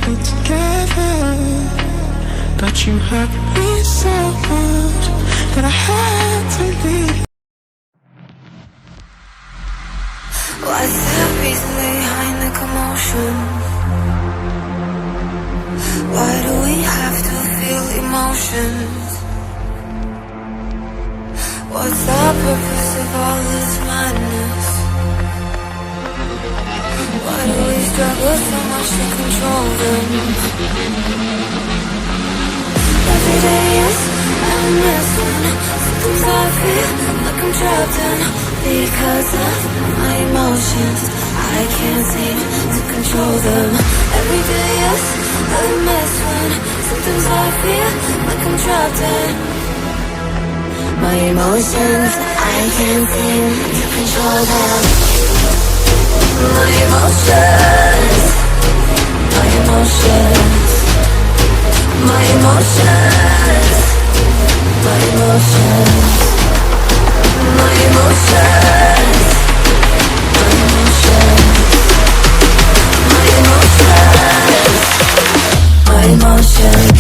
be together, but you hurt me so much that I had to leave. What's the reason behind the commotion? Why do we have to feel emotions? What's the purpose of all this madness? Why do we struggle so much to control them? Every day is a mess when sometimes I feel like I'm trapped in because of my emotions. I can't seem to control them. Every day is a mess when sometimes I feel like I'm trapped in my emotions. I can't seem to control them. My emotions, my emotions, my emotions, my emotions, my emotions, my emotions, my emotions, my emotions.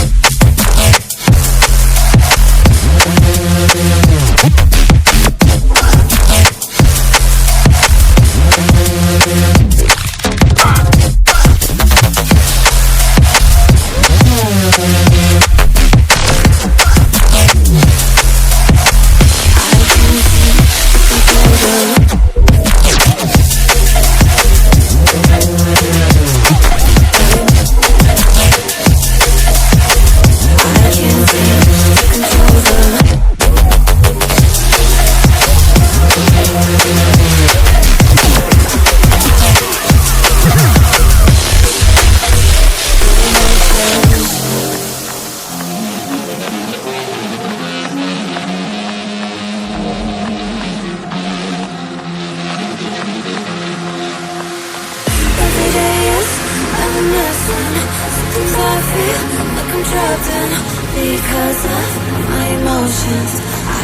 Because of my emotions,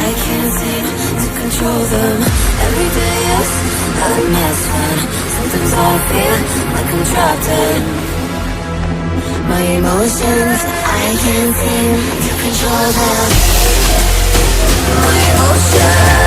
I can't seem to control them. Every day is a mess when sometimes I feel like I'm trapped in my emotions. I can't seem to control them. My emotions.